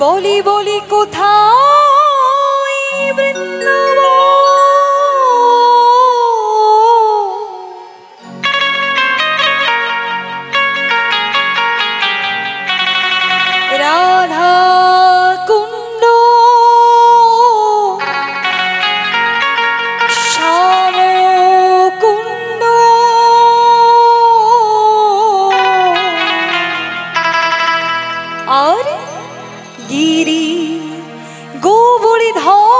বলি বলি কোথায় বৃন্দাবন, রাধা কুণ্ড শ্যাম কুণ্ড, আর গিরি গোবর্ধন।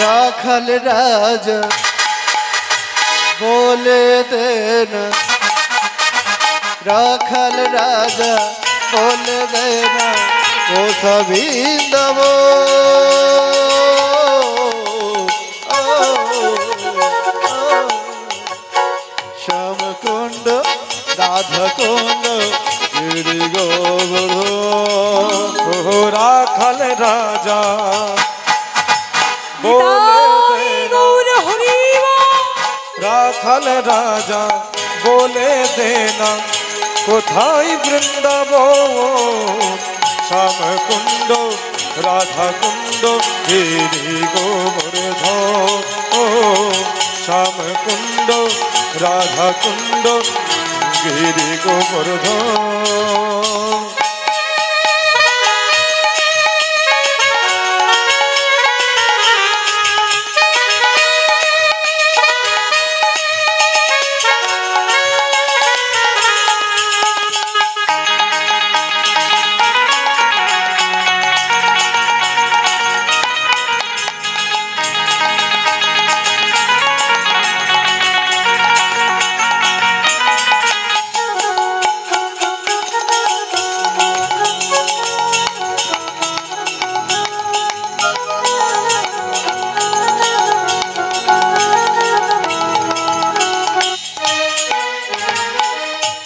राखल राजा बोले देना, राखल राजा बोले देना, वो सभी दबो श्याम कुंड राधा कुंड गिरि गोवर्धन। राखल राजा राखल राजा बोले देना, कोथाई वृंदावन श्याम कुंड राधा कुंड गिरि गोवर्धन। श्याम कुंड राधा कुंड गिरि गोवर्धन।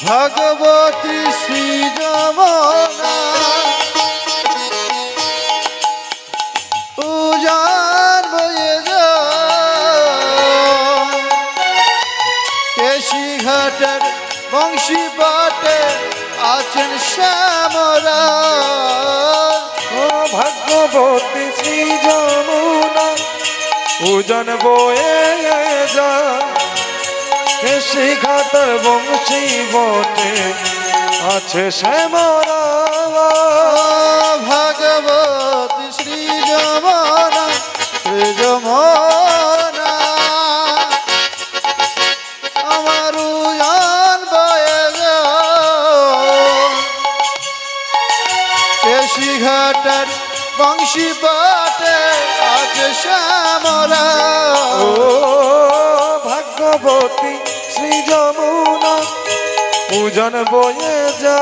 भगवती श्री जमुना उजान बये केशी घाटर बंशी बाटे आचन श्यामरा। भगवती श्री जमुना उजन बोए जा, केशी घाटर बंशी बटे আছে শ্যামরা। भगवती श्री जमुना श्री जमुना আমার উজান বয়ে কেশি ঘাটার বংশী বাটে আছে শ্যামরা। ও ভাগ্যবতী শ্রী যমুনা পূজন বয়ে যা,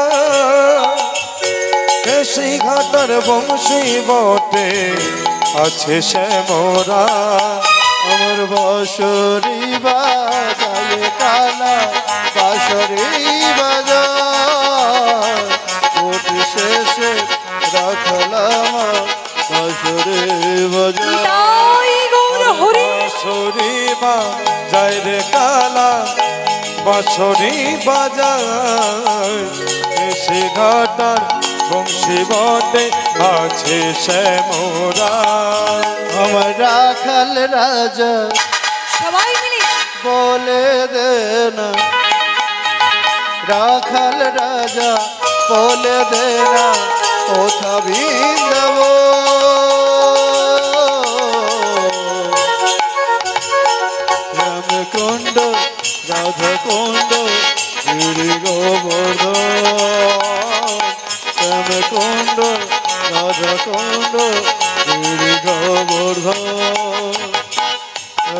কেশি ঘাটার বংশী বটে আছে শ্যামরা। আমার বাঁশরি বাজায় কালা বাঁশরি বাজায়, কোটি শেষে রাখলাম বাঁশরি বাজায়। বাঁশরি বাজায় রে কালা বাঁশরি বাজায়, কেশি ঘাটার বংশী বটে আছে শ্যামরা। আমার রাখাল রাজা সবাই মিলে বলে দেনা, রাখাল রাজা বলে দেনা কোথা বৃন্দাবন। রামকুণ্ড রাধাকুণ্ড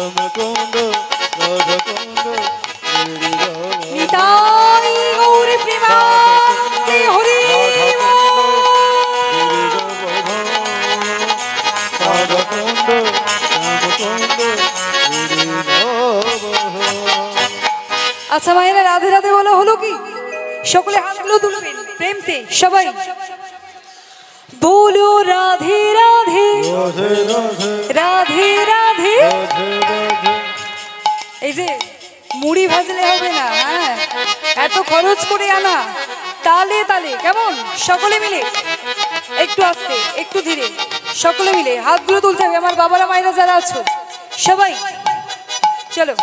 শ্যামকুণ্ড রাধাকুণ্ড নিতাই গৌর প্রেমানন্দে হরি রাধাকুণ্ড শ্যামকুণ্ড আচ্ছা মায়েরা রাধে রাধে বলা হলো কি? সকলে হাতগুলো তুলবেন প্রেম সে সবাই বলো রাধে রাধে রাধে রাধে। এই যে মুড়ি ভাজলে হবে না, হ্যাঁ এত খরচ করে আনা, তালে তালে কেমন? সকলে মিলে একটু আস্তে একটু ধীরে, সকলে মিলে হাতগুলো তুলতে হবে। আমার বাবারা মায়েরা যারা আছো সবাই চলো।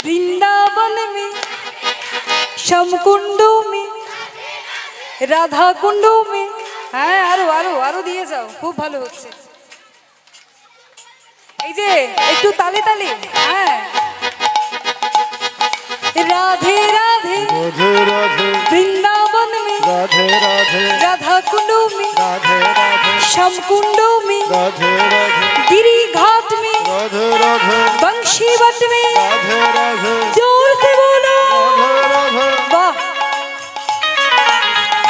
वृंदावन में श्याम कुंडो में राधा कुंडो में, হ্যাঁ আরো আরো আরো দিয়ে যাও, খুব ভালো হচ্ছে। এই যে একটু তালে তালে, হ্যাঁ राधे राधे राधे राधे वृंदावन में राधे राधे राधा कुंडो में राधे राधे श्याम कुंडो में राधे राधे गिरी घाट में राधे राधे बंशी वट में राधे राधे जोर से बोलो राधे वाह।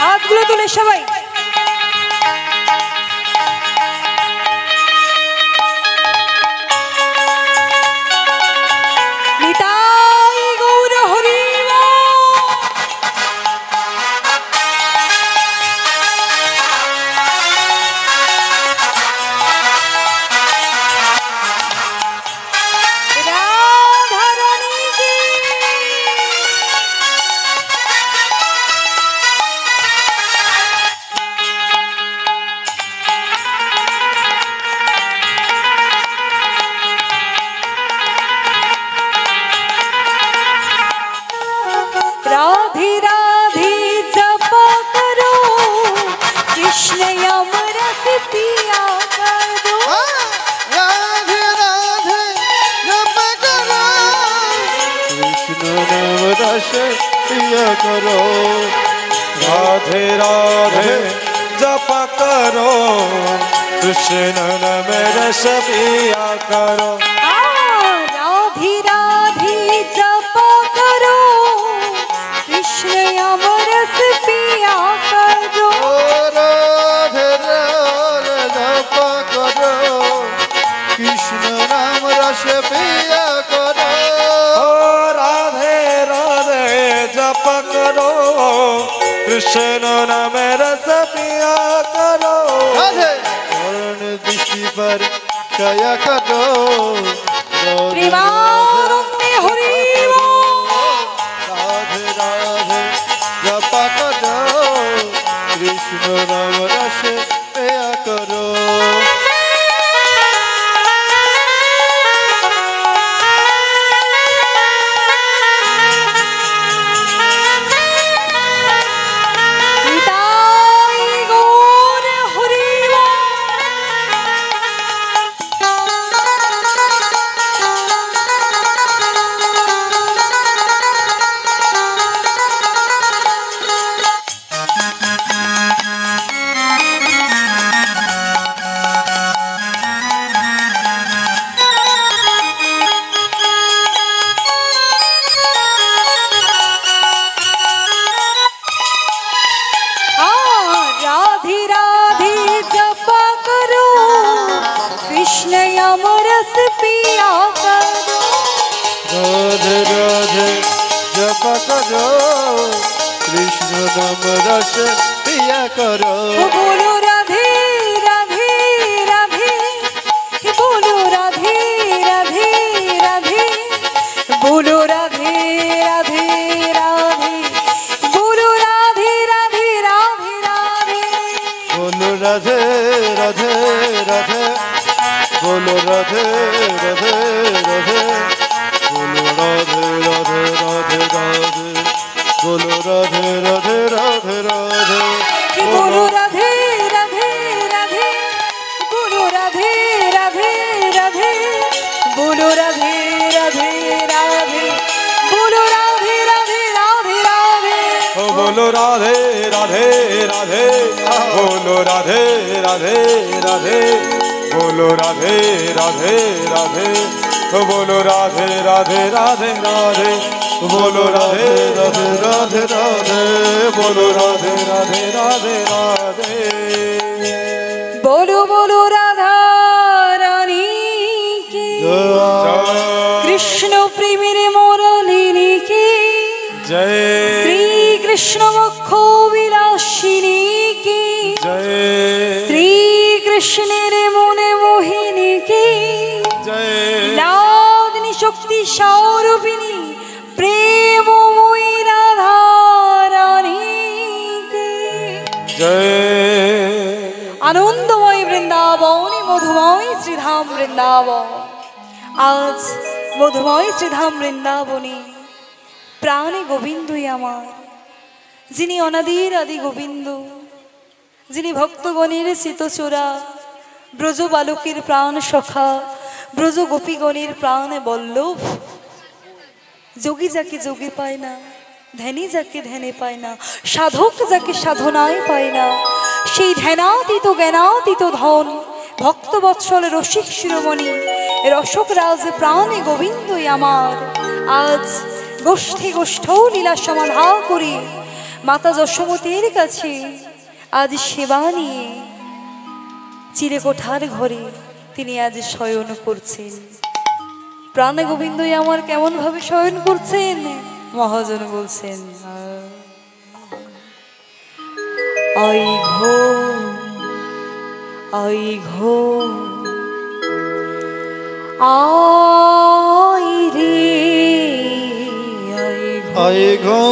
হাতগুলো তুলে সবাই নিতাই গৌর হরি রাধারানী কি राधे राधे जपा करो कृष्ण अमृत पिया करो। राधे राधे जप करो कृष्ण नाम रस पिया करो राधे राधे जप करो कृष्ण नाम रस पिया करो। राधे राधे जपा करो कृष्ण अमृत पिया करो। राधे राधे जप करो कृष्ण नाम रस पिया करो राधे राधे जप करो कृष्ण नाम रस पिया करो। राधे चरण दृष्टि पर छाया करो प्रेमानंदे हरि राधे राधे जप करो कृष्ण नाम रस पिया करो। নিতাই গৌর হরি राधे राधे जपा करो कृष्ण अमरस पिया करो। राधे राधे जप करो कृष्ण नाम रस पिया करो। बोलो राधे राधे राधे, बोलो राधे राधे राधे, बोलो राधे राधे राधे, बोलो राधे राधे राधे राधे। बोलो राधे राधे राधे बोलो राधे राधे राधे बोलो राधे राधे राधे राधे बोलो राधे राधे राधे राधे बोलो राधे राधे राधे, बोलो राधे राधे राधे, बोलो राधे राधे राधे, बोलो राधे राधे राधे राधे, बोलो राधे राधे राधे बोलो राधे राधे राधे बोलो राधे राधे राधे बोलो राधे राधे राधे राधे बोलो राधे राधे राधे राधे बोलो राधे राधे राधे राधे बोलो बोलो राधा रानी की कृष्ण प्रेमेर मुरली की जय श्री कृष्ण वक्ष विलासिनी की जय श्री कृष्णेर मने मोहिनी की जय लादिनी शक्ति स्वरूपिणी प्रेममयी राधा रानी की जय आनंदमय वृंदावन मधुमय श्रीधाम वृंदावन आज मधुमय श्रीधाम वृंदावने प्राणे गोविंदई आमार जिनी अनादिर आदि गोविंद जिनी भक्तगणेर चितचोरा ब्रज बालकेर प्राण सखा ब्रज गोपीगणेर प्राण बल्लभ যোগী যাকে যোগে পায় না ধ্যানী যাকে ধ্যানে পায় না সাধক যাকে সাধনায় পায় না সেই ধ্যানাতীত জ্ঞানাতীত ধন ভক্তবৎসল রসিক শিরোমণি রসক রাজ প্রাণে গোবিন্দই আমার আজ গোষ্ঠী গোষ্ঠৌ লীলা সমাধা করে মাতা যশোমতীর কাছে আজ সেবা নিয়ে চিলেকোঠার ঘরে তিনি আজ শয়ন করছেন। প্রাণে গোবিন্দই আমার কেমন ভাবে শয়ন করছেন মহাজন বলছেন আই ঘো আই ঘো আই রে আই ঘো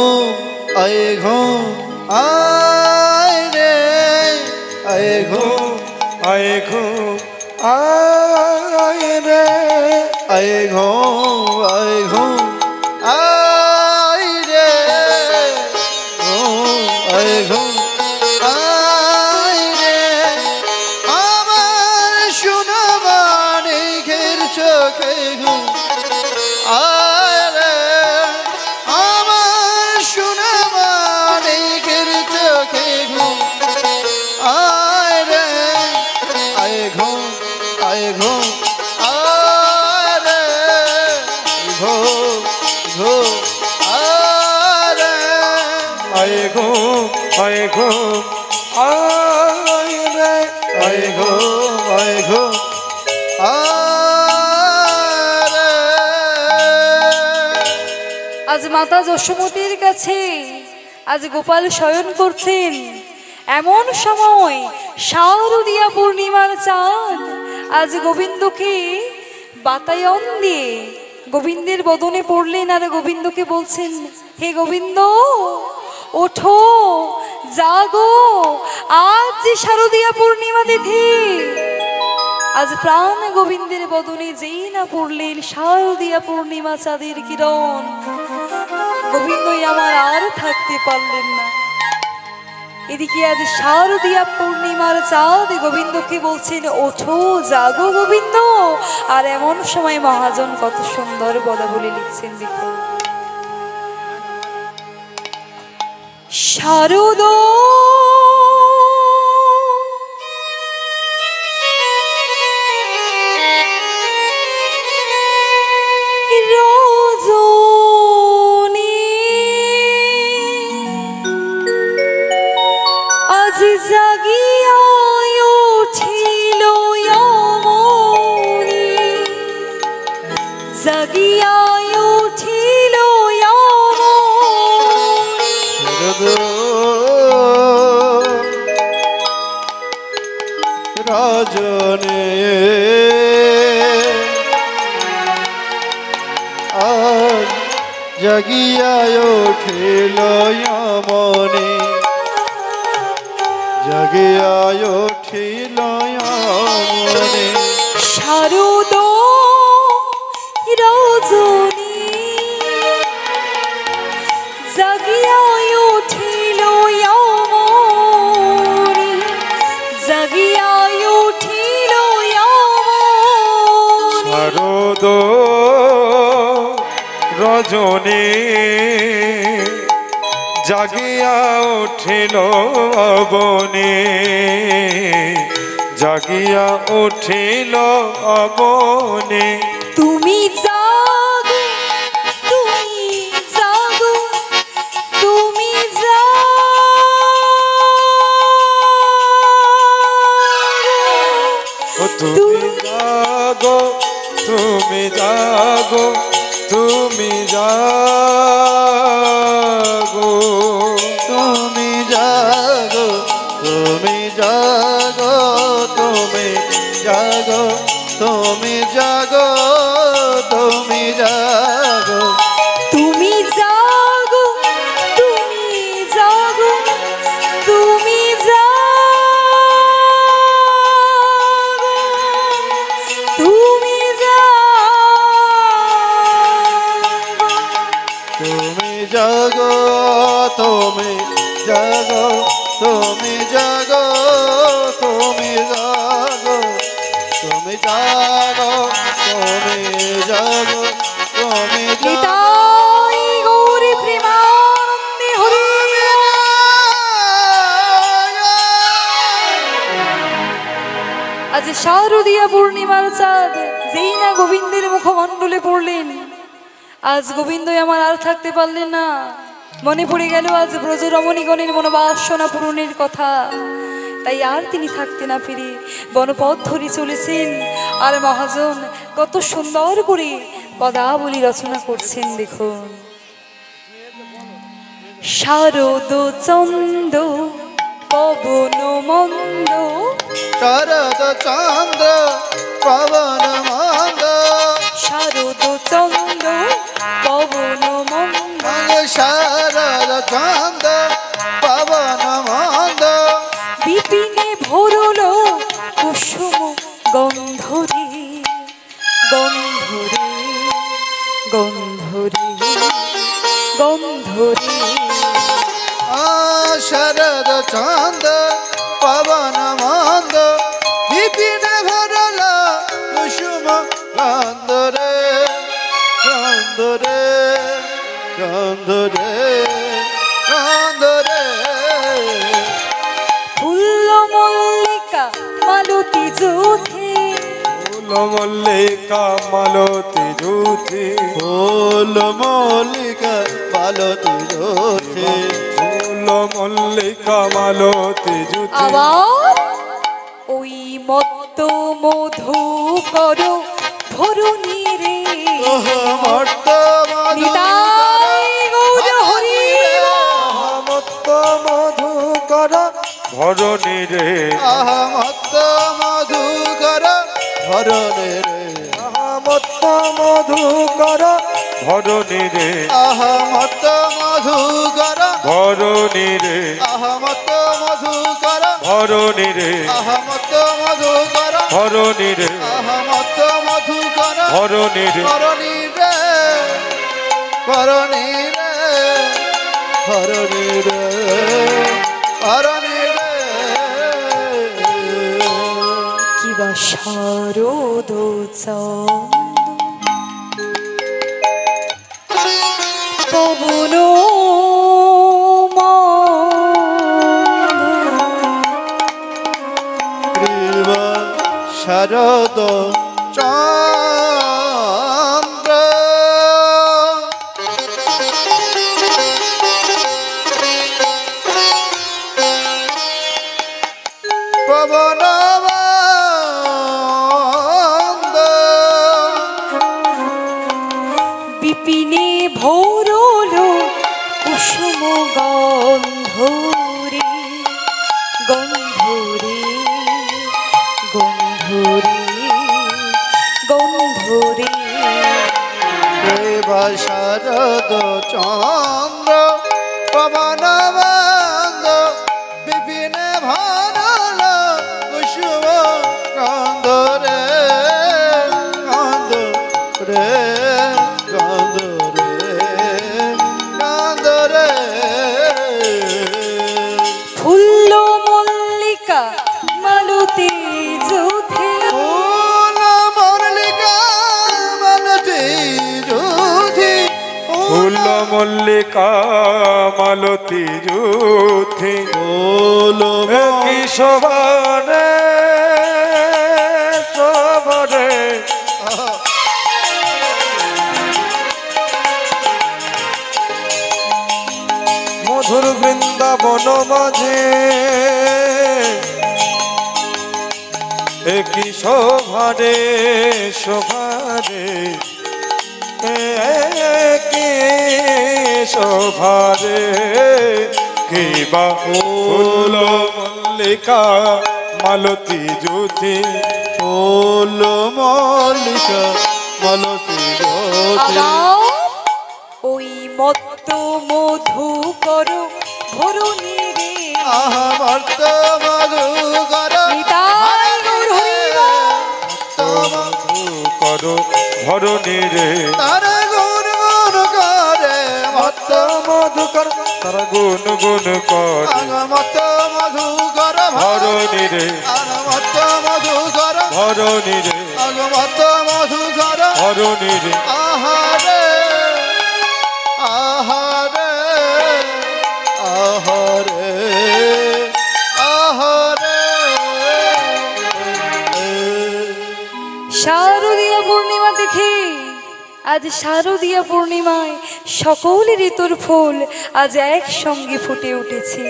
আই ঘো আই রে আই ঘো आए घो आए रे आए घो आए घो आए रे घो आए घो आए रे আমার সোনামানি ঘের চোখে ঘো আয় রে আমার সোনামানি ঘের চোখে ঘো आए रे आए घो आए घो आए रे घो घो आए घो आए घो आए रे आए घो आए घो आए আজ মাতা যশোমতীর কাছে আজ গোপাল শয়ন করছেন এমন সময় শারদীয়া পূর্ণিমার চাঁদ আজ গোবিন্দকে বাতায়ন দিয়ে গোবিন্দের বদনে পড়লেন আর গোবিন্দকে বলছেন হে গোবিন্দ ওঠো জাগো আজ যে শারদীয়া পূর্ণিমা তিথি আজ প্রাণ গোবিন্দের বদনে যেই না পড়লেন শারদীয়া পূর্ণিমা চাঁদের কিরণ গোবিন্দই আমার আর থাকতে পারলেন না। এদিকে আজ শারদীয়া পূর্ণিমার চাঁদ গোবিন্দকে বলছেন ওঠো জাগো গোবিন্দ আর এমন সময় মহাজন কত সুন্দর বলা বলে লিখছেন দেখো শারদ জাগিয়া উঠিল মনি জাগিয়া উঠিল রাজনে আজ জাগিয়া উঠিল মনে জাগিয়া উঠিল মনে শারদ রজনী জাগিয়া উঠিল মনে জাগিয়া উঠিল শারদ রজনী জাগিয়া উঠিল অবনে, জাগিয়া উঠিল অবনে। তুমি জাগো, তুমি জাগো, তুমি ও তুমি জাগো, তুমি জাগো, তুমি জাগো, তুমি জাগো, তুমি জাগো, তুমি জাগো, তুমি জাগো, তুমি জাগো, তুমি জাগো, তুমি জাগো, তুমি জাগো, তুমি জাগো, তুমি জাগো, তুমি জাগো, তুমি জাগো, তুমি জাগো, তুমি জাগো, তুমি জাগো। নিতাই গৌরী প্রেমানন্দে হরি। আজ শারদীয়া পূর্ণিমার চাঁদ যেই না গোবিন্দের মুখমণ্ডলে পড়লেন, আজ গোবিন্দই আমার আর থাকতে পারলেন না। মনে পড়ে গেল আজ ব্রজ রমণীগণের মনোবাসনা পূরণের কথা, তাই আর তিনি থাকতে না পেরে বনপথ ধরে চলেছেন। আর মহাজন কত সুন্দর করে পদাবলী রচনা করছেন দেখুন। শারদ চন্দ পবন মন্দ, শরদ চন্দ্র পবন মন্দ, শারদ চন্দ পবন মন্দ, শরদ চন্দ্র পবন মন্দ, বিপিনে ভরল কুসুম গন্ধরে, গন্ধরে, গন্ধরে, গন্ধরে। শরদ চন্দ্র পবন মন্দ, বিপিন ভরল কুসুম গন্ধরে, গন্ধরে, গন্ধরে, গন্ধরে। ফুল্ল মল্লিকা মালতী যুথে, ফুল মল্লিকা মালতী যুথে, ফুল মল্লিকা মালতী যুথে, ফুল মল্লিকা মালতী যুথে। আবার ওই মত্ত মধু করো ভরুনি রে। মর্ত মধু নিতাই গৌর হরি। মত্ত মধুকর ভরণী রে, মত্ত মধুকর ধরণে রে, মত্ত মধুকর ভরণী রে, মত্ত মধুকর ভরণী রে, মত্ত মধুকর ভরণী রে, মত্ত মধুকর ভরণী রে, মত্ত মধুকর ভরণী রে, করণী রে, করণী রে, করণী রে, করণী রে। কিবা শারদ পবন শারদ চন্দ্র পবন মন্দ, বিপিনে ভরল কুসুম গন্ধরে, গন্ধরে, গন্ধরে, গন্ধরে। শারদ চন্দ্র পবন মন্দ, বিপিনে ভরল কুসুম গন্ধরে, গন্ধরে, গন্ধরে, গন্ধরে। ফুল্ল মল্লিকা মালতী যুথে, ফুল মল্লিকা মালতী যুথি, ফুল মল্লিকা মালতী যুথি ফুল কি শোভারে শোভারে মধুর বৃন্দাবন মাঝে কি শোভারে শোভারে কি শোভারে কি বা ফুল মল্লিকা মালতী যুথি ফুল মল্লিকা মালতী জ্যোতি আবার ওই মত্ত মধু করো ধরুনি রে আহা মর্ত মধুকর নিতাই গৌর করো ধরণী রে তার গুণ গুণ করে মত্ত মধুকর তারা গুণ গুণ কর মত্ত মধুকর ধরণী রে মত্ত মধুকর ধরণী রে মত্ত মধুকর ধরণী রে আহারে আহারে আহারে আহারে শারদীয়া পূর্ণিমা দেখে আজ শারদীয়া পূর্ণিমায় সকল ঋতুর ফুল আজ একসঙ্গে ফুটে উঠেছে।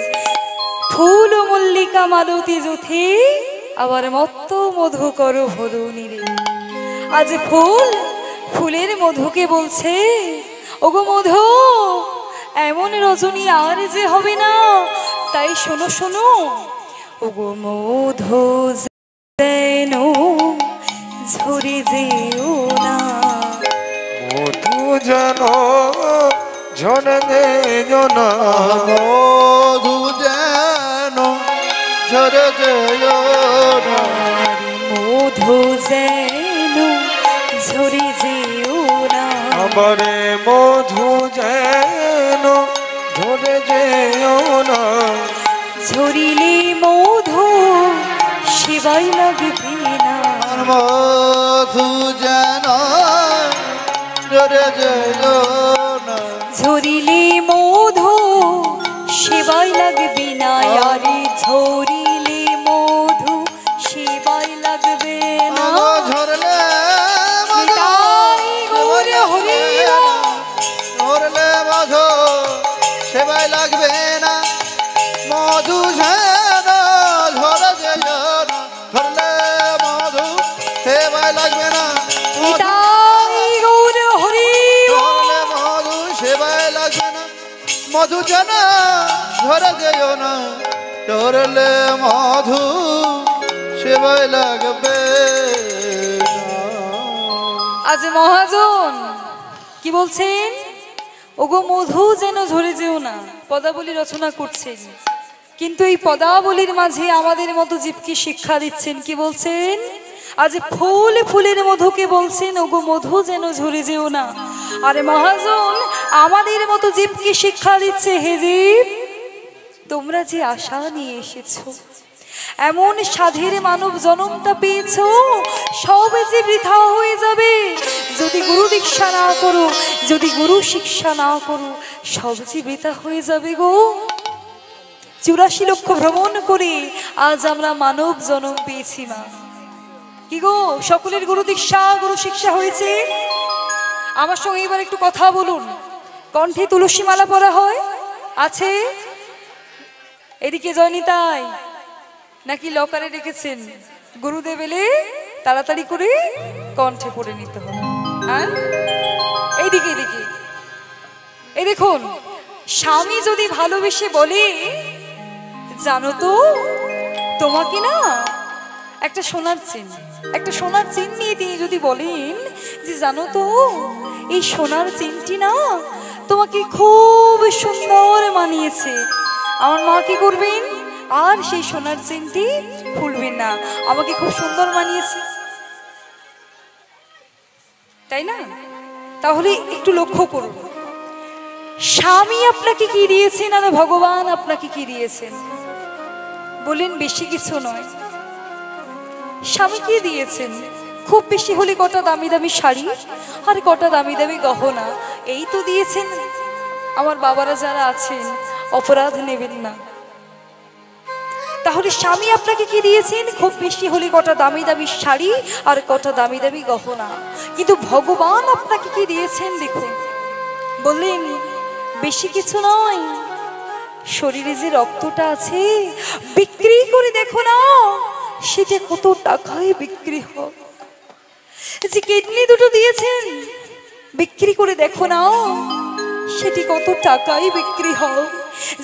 ফুল ও মল্লিকা মালতী যুথি আবার মত্ত মধু করো ভরুনি রে। আজ ফুল ফুলের মধুকে বলছে, ওগো মধু, এমন রজনী আর যে হবে না, তাই শোনো শোনো, ওগো মধু যেন ঝরে যেও না, মধু যেন ঝরে যেও না, মধু যেন ঝরে যেও না, মধু যেন ঝরে যেও না, আমারে মধু যেন ঝরে যেও না, ঝরিলে মধু সেবাই লাগবে না, মধু যেন ঝরে যেও না, ঝরিলে মধু সেবাই লাগবে না, আরে ঝরিলে মধু সেবাই লাগবে না, ঝরলে নিতাই গৌর হরি রাম। ঝরলে মধু সেবাই লাগবে না, মধু যেন ঝরে যেও না, ঝরলে মধু সেবাই লাগবে না, নিতাই গৌর হরি রাম। ঝরলে মধু সেবাই লাগবে না, মধু যেন ঝরে যেও না, ঝরলে মধু সেবাই লাগবে না। আজ মহাজন কি বলছেন? ওগো মধু যেন ঝরে যেও না, পদাবলী রচনা করছেন, কিন্তু এই পদাবলীর মাঝে আমাদের মতো জীবকে শিক্ষা দিচ্ছেন। কি বলছেন? আজ ফুল ফুলের মধুকে বলছেন, ওগো মধু যেন ঝরে যেও না। আরে মহাজন আমাদের মতো জীবকে শিক্ষা দিচ্ছে, হে জীব, তোমরা যে আশা নিয়ে এসেছো, এমন সাধের মানব জনমটা পেয়েছ, সব যে বৃথা হয়ে যাবে যদি গুরু দীক্ষা না করো, যদি গুরু শিক্ষা না করো, সব যে বৃথা হয়ে যাবে গো। 84 লক্ষ ভ্রমণ করে আজ আমরা মানব জনম পেয়েছি মা। কি গো, সকলের গুরু দীক্ষা গুরু শিক্ষা হয়েছে? আমার সঙ্গে এবার একটু কথা বলুন। কণ্ঠে তুলসী মালা পরা হয় আছে? এদিকে জয়নিতাই নাকি লকারে রেখেছেন? গুরুদেব এলে তাড়াতাড়ি করে কণ্ঠে পড়ে নিতে হবে। হ্যাঁ, এইদিকে এইদিকে এই দেখুন, স্বামী যদি ভালোবেসে বলে, জানো তো তোমাকে না একটা সোনার চেন, একটা সোনার চেন নিয়ে তিনি যদি বলেন যে জানো তো এই সোনার চেনটি না তোমাকে খুব সুন্দর মানিয়েছে, আমার মা কি করবেন? আর সেই সোনার চেনটি খুলবেন না, আমাকে খুব সুন্দর মানিয়েছে, তাই না? তাহলে একটু লক্ষ্য করুন, স্বামী আপনাকে কি দিয়েছেন আর ভগবান আপনাকে কি দিয়েছেন? বলেন বেশি কিছু নয়। স্বামী কি দিয়েছেন? খুব বেশি হলে কটা দামি দামি শাড়ি আর কটা দামি দামি গহনা, এই তো দিয়েছেন। আমার বাবারা যারা আছেন অপরাধ নেবেন না। তাহলে স্বামী আপনাকে কি দিয়েছেন? খুব বেশি হলে কটা দামি দামি শাড়ি আর কটা দামি দামি গহনা, কিন্তু ভগবান আপনাকে কি দিয়েছেন দেখুন। বললেন বেশি কিছু নয়, শরীরে যে রক্তটা আছে বিক্রি করে দেখো না সেটা কত টাকায় বিক্রি হয়। যে কিডনি দুটো দিয়েছেন বিক্রি করে দেখো না সেটি কত টাকায় বিক্রি হয়।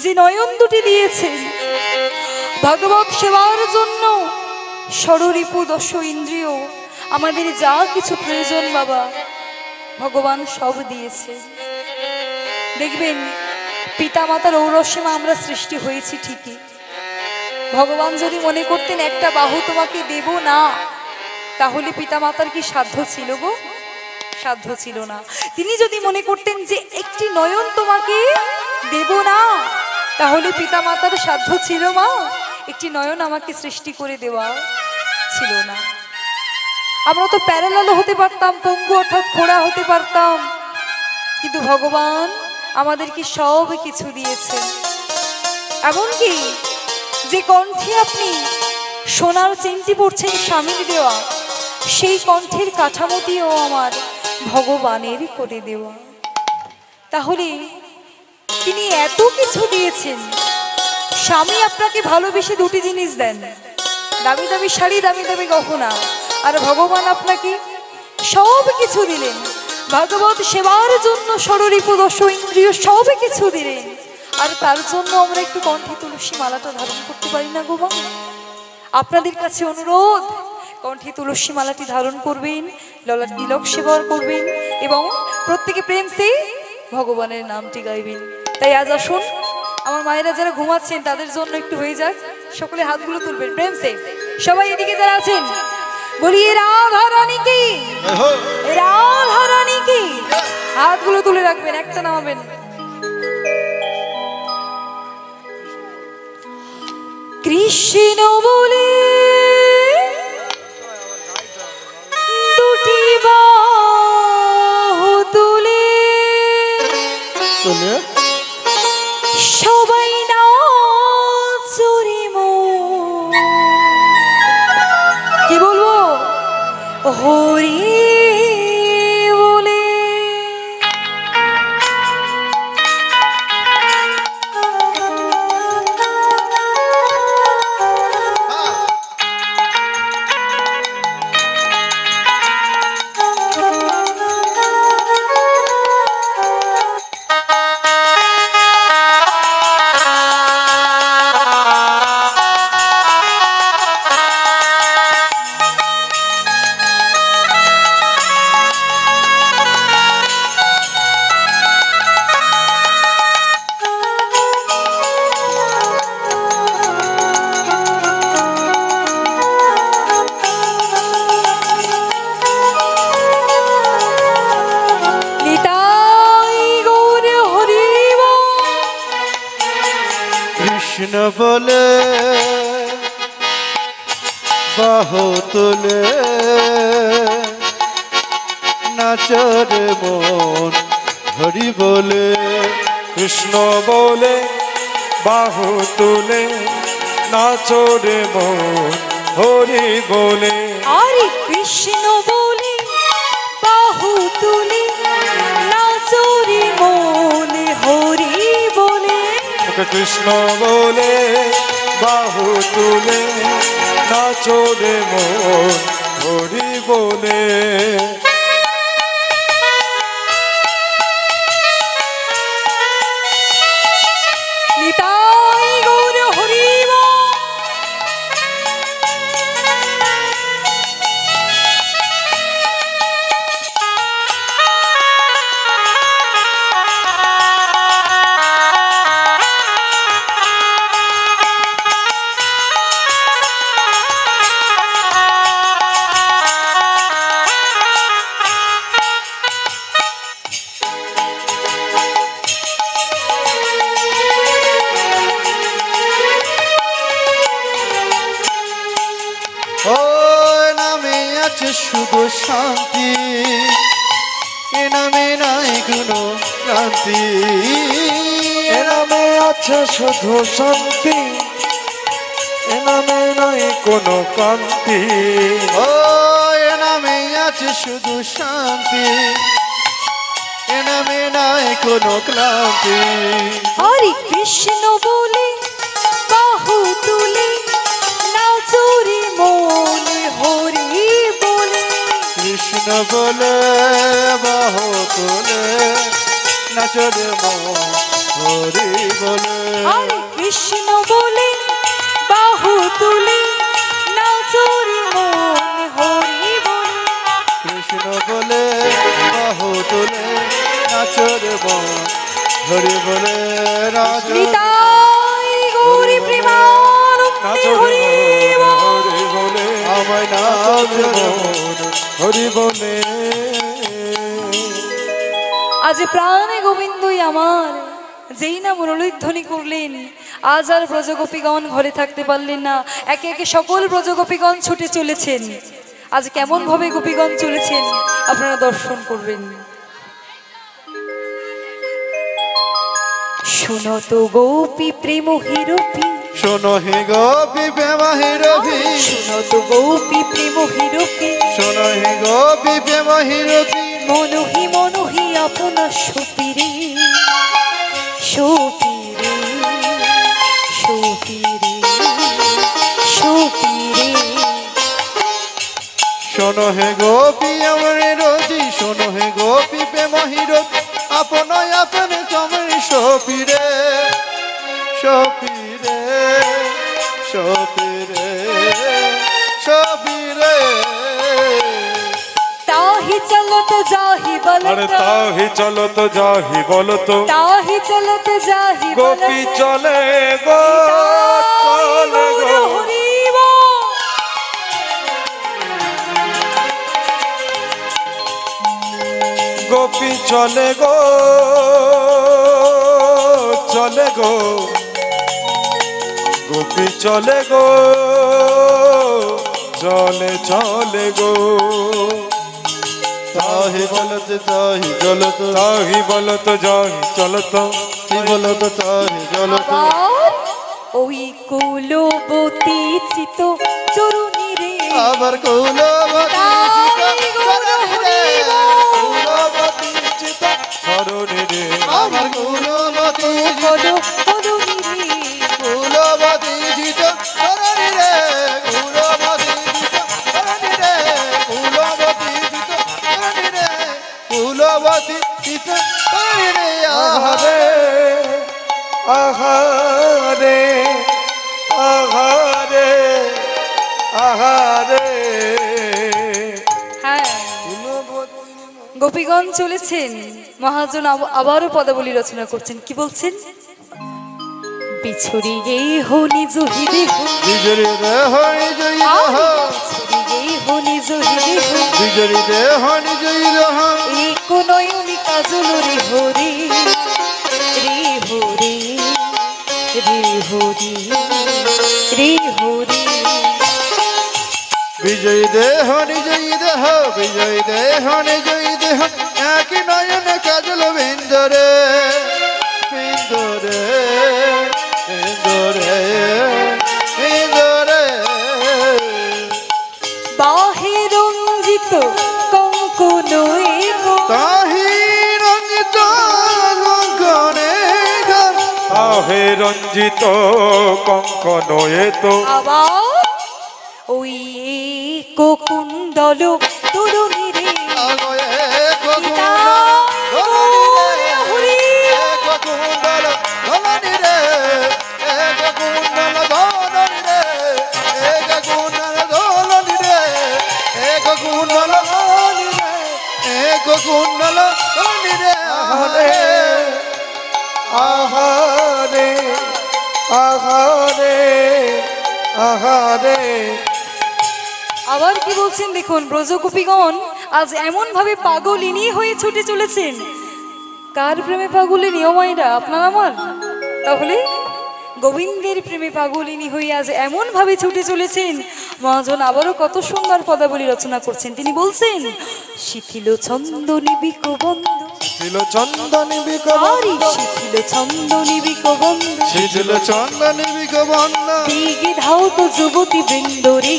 যে নয়ন দুটি দিয়েছেন ভগবত সেবার জন্য, ষড়রিপু দশ ইন্দ্রিয়, আমাদের যা কিছু প্রয়োজন বাবা ভগবান সব দিয়েছে। দেখবেন পিতা মাতার ঔরসীমা আমরা সৃষ্টি হয়েছি ঠিকই, ভগবান যদি মনে করতেন একটা বাহু তোমাকে দেব না, তাহলে পিতা মাতার কি সাধ্য ছিল গো? সাধ্য ছিল না। তিনি যদি মনে করতেন যে একটি নয়ন তোমাকে দেব না, তাহলে পিতা মাতার সাধ্য ছিল মা একটি নয়ন আমাকে সৃষ্টি করে দেওয়া? ছিল না। আমরা তো প্যারালালও হতে পারতাম, পঙ্গু অর্থাৎ খোড়া হতে পারতাম, কিন্তু ভগবান আমাদেরকে সব কিছু দিয়েছেন। এমনকি যে কণ্ঠে আপনি সোনার চেনটি পড়ছেন স্বামীর দেওয়া, সেই কণ্ঠের কাঠামোটিও আমার ভগবানেরই করে দেওয়া। তাহলে তিনি এত কিছু দিয়েছেন। স্বামী আপনাকে ভালোবেসে দুটি জিনিস দেন, দামি দামি শাড়ি, দামি দামি গহনা, আর ভগবান আপনাকে সব কিছু দিলেন। ভগবত সেবার জন্য ষড়রিপু দশ ইন্দ্রিয় সব কিছু দিলেন, আর তার জন্য আমরা একটু কণ্ঠে তুলসী মালাটা ধারণ করতে পারি না গো মা? আপনাদের কাছে অনুরোধ, কণ্ঠে তুলসী মালাটি ধারণ করবেন, ললাট তিলক সেবন করবেন এবং প্রত্যেকে প্রেম সে ভগবানের নামটি গাইবেন। তাই আজ আসুন আমার মায়েরা যারা ঘুমাচ্ছেন তাদের জন্য একটু হয়ে যাক, সকলে হাতগুলো তুলবেন প্রেম সে। সবাই এদিকে যারা আছেন বলিয়ে রাধা রানী কি, রাধা রানী কি, হাতগুলো তুলে রাখবেন, একটা নামাবেন। কৃষ্ণ বলে দুটি বাহু তুলে সবাই নাচরে মন, কি বলবো হরি বলে। কৃষ্ণ বলে বাহু তুলে নাচরে মন, হরি বলে। কৃষ্ণ বলে বাহু তুলে নাচরে মন, হরি বলে। আরে কৃষ্ণ বলে বাহু তুলে নাচরে মন, হরি বলে। কৃষ্ণ বলে বাহু তুলে নাচরে মন, হরি বলে। নিতাই গৌর হরি বল। ও নামে আছে শুধু শান্তি, এ নামে নাই কোনো ক্লান্তি, এ নামে আছে শুধু শান্তি, এ নামে নাই কোনো কান্তি। ও এ নামে আছে শুধু শান্তি, এ নামে নাই কোনো ক্লান্তি। হরে কৃষ্ণ বলে বাহু তুলে নাচরে মনে হরি বলে। কৃষ্ণ বলে বাহু তুলে নাচরে মন হরি বলে। হরে কৃষ্ণ বলে বাহু তুলে নাচরে মনে হরি বলে। কৃষ্ণ বলে বাহু তুলে নাচরে মন হরি বলে। নাচরে নিতাই গৌরী প্রেমানন্দে হরি বল। হরি বলে আমায় নাচরে মন হরি বলে। আজ প্রাণে গোবিন্দই আমার, যেই না মুরলীধ্বনি করলেন, আজ আর ব্রজগোপীগণ ঘরে থাকতে পারলেন না। একে একে সকল ব্রজগোপীগণ ছুটে চলেছেন। আজ কেমন ভাবে গোপীগণ চলেছেন আপনারা দর্শন করবেন। শোনো তো গোপী প্রেম হিরপি, শোনো হে গোপী প্রেম হিরপি, শোনো তো গোপী প্রেম হিরপি। শোনো হে গোপী প্রেম হিরপি। মনোহি মনোহি আপনা সপিরে সপিরে সপিরে সপিরে। শোনো হে গোপী আমার রোজি, শোনো হে গোপী প্রেম হিরপি। আপন আপন তোমার সপিরে সপিরে সপিরে সপিরে। তাহি চলত যাহি আরে বলত, তাহি চলো তো যাহি বলো তো, তাহি চলত যাহি গোপী বলত। চলে গো চলে গো। হরি বল। গোপী চলে গো চলে গো, গোপী চলে গো চলে চলে গো। তাহি বলত তাহি চলত, তাহি বলো তো যাহি চলো তো, কি বলত তাহি চলত। আবার ওই কুলবতী চিত চরুণী রে। আবার কুলবতী চিত চরণী রে, কুলবতী চিত ধরণী রে। আমার কুলবতী কদ কদনী রে। কুলবতী চিত চরণী রে, কুলবতী চিত চরণী রে, কুলবতী চিত চরণী রে, কুলবতী চিত চরণী রে। আহারে আহারে আহারে আহারে। হ্যাঁ, গোপীগণ চলেছেন। মহাজন আবারও পদাবলী রচনা করছেন। কি বলছেন? বিছড়ি গে হো নিজ হৃদয়, বিজরি দেহ নিজই দেহ, বিছড়ি গে হো নিজ হৃদয়। বিজরি দেহ নিজই দেহ। এক নয়নি কাজল রে হরি রে হরি রে হরি রে হরি। বিজয় দেহ নিজই দেহ, বিজয় দেহ নিজই দেহ। একই নয়ন কাজল বিন্দরে বিন্দরে বিন্দরে বিন্দরে। বাহে রঞ্জিত কঙ্কন এগো, তাহি রঞ্জিত কঙ্কনে গান। আহে রঞ্জিত কঙ্কন এ তো, আবার ওই এক কুণ্ডল তরুণী রে। আগয়ে কুকুর হরি এক কুণ্ডল ধননি রে, এক কুণ্ডল ধননি রে, এক কুণ্ডল ধননি রে, এক কুণ্ডল ধননি রে, এক কুণ্ডল ধননি রে। আহারে আহারে আহারে। আবার কি বলছেন দেখুন, ব্রজগোপীগণ আজ এমন ভাবে পাগলিনী হয়ে ছুটে চলেছেন। কার প্রেমে পাগলিনী ও মাইরা? আপনার আমার? তাহলে গোবিন্দের প্রেমে পাগলিনী হয়ে আজ এমন ভাবে ছুটে চলেছেন। মহাজন আবারও কত সুন্দর পদাবলী রচনা করছেন। তিনি বলছেন, শিথিল ছন্দ নিবিক বন্ধ শিথিল চন্দনী আরে বিকবন্ধ শিথিল ছন্দ নিবিক বন্ধ শিথিল চন্দনী বিকবন্ধ দিগে ধাও তো যুবতী বৃন্দরে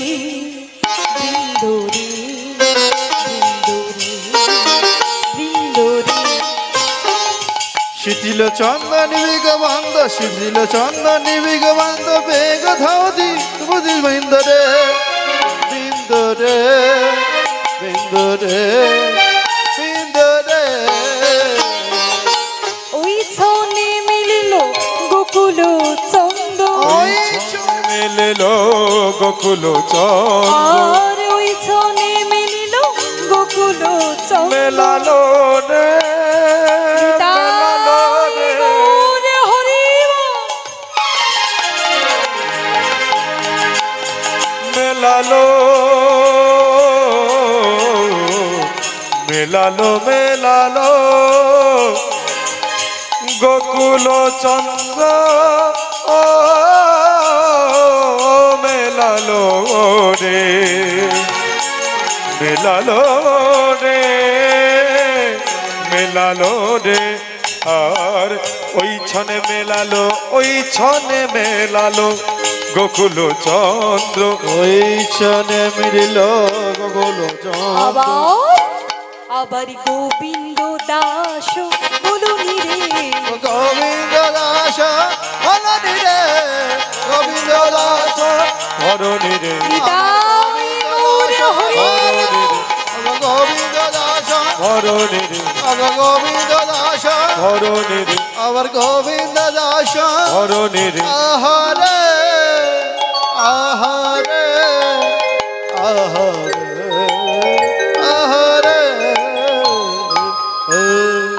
বৃন্দরে বৃন্দরে বৃন্দরে শিথিল চন্দনী বিকবন্ধ শিথিল চন্দনী বিকবন্ধ বেগ ধাওতি বুঝি বিন্দরে বিন্দরে বিন্দরে বিন্দরে ওই ছনে মিলিল গোকুল চন্দ ওই মেলেল গোকুল চন্দ্র আর ওই ছনে মিলিল গোকুল চন্দ মেলালো রে মেলালো রে তাই হরিব মেলালো মেলালো মেলালো গোকুল চন্দ্র ও মেলালো রে মেলালো রে মেলালো রে আর ওই ছনে মেলালো ওই ছনে মেলালো গোকুল চন্দ্র ওই চনে মিলিল গোকুল চন্দ্র আবার আবার গোবিন্দ দাস বলুনি রে গোবিন্দ দাস হলনি রে গোবিন্দ দাস ধরণী রে নিতাই গৌর হরিব গোবিন্দ দাস ধরণী রে গোবিন্দ দাস ধরণী রে আবার গোবিন্দ দাস ধরণী রে আহারে আহারে আহারে আহারে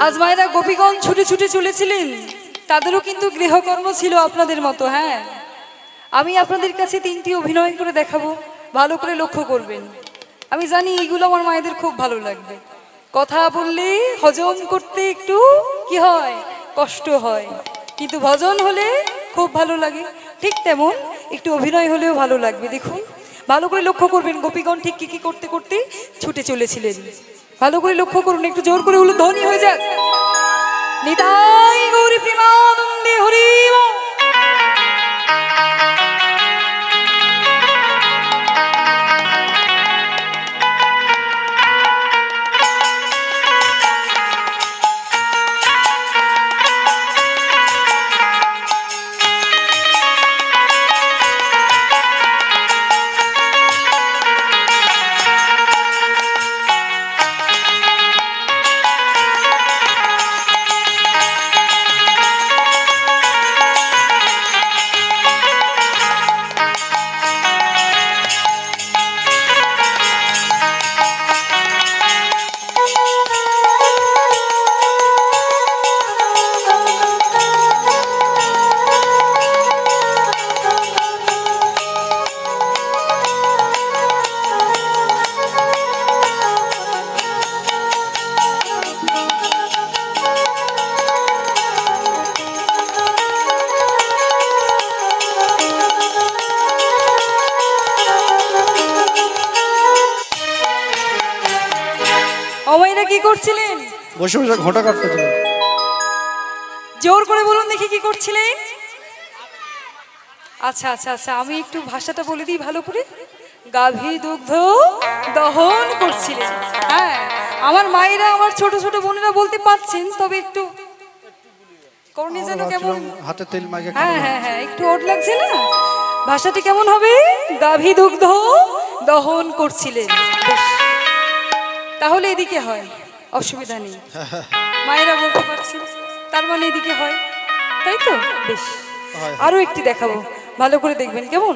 আজ মায়েরা গোপীগণ ছুটে ছুটে চলেছিলেন তাদেরও কিন্তু গৃহকর্ম ছিল আপনাদের মতো হ্যাঁ আমি আপনাদের কাছে 3টি অভিনয় করে দেখাবো ভালো করে লক্ষ্য করবেন আমি জানি এগুলো আমার মায়েদের খুব ভালো লাগবে কথা বললে হজম করতে একটু কি হয় কষ্ট হয় কিন্তু ভজন হলে খুব ভালো লাগে ঠিক তেমন একটু অভিনয় হলেও ভালো লাগবে দেখুন ভালো করে লক্ষ্য করবেন গোপীগণ ঠিক কি কি করতে করতে ছুটে চলেছিলেন ভালো করে লক্ষ্য করুন একটু জোর করে হলো ধ্বনি হয়ে যাক নিতাই গৌরী প্রেমানন্দে হরি বল। অমাইরা কি করছিলেন বসে বসে ঘটা কাটতেছিল জোর করে বলুন দেখি কি করছিলেন আচ্ছা আচ্ছা আচ্ছা আমি একটু ভাষাটা বলে দিই ভালো করে গাভী দুগ্ধ দহন করছিলেন হ্যাঁ আমার মায়েরা আমার ছোট ছোট বোনেরা বলতে পারছেন তবে একটু কর্ণে যেন কেমন হাতে তেল মাইকে হ্যাঁ হ্যাঁ হ্যাঁ একটু ওট লাগছে না ভাষাটি কেমন হবে গাভী দুগ্ধ দহন করছিলেন বেশ। তাহলে এদিকে হয় অসুবিধা নেই মায়েরা বলতে পারছেন তার মানে এদিকে হয় তাই তো বেশ আরো একটি দেখাবো ভালো করে দেখবেন কেমন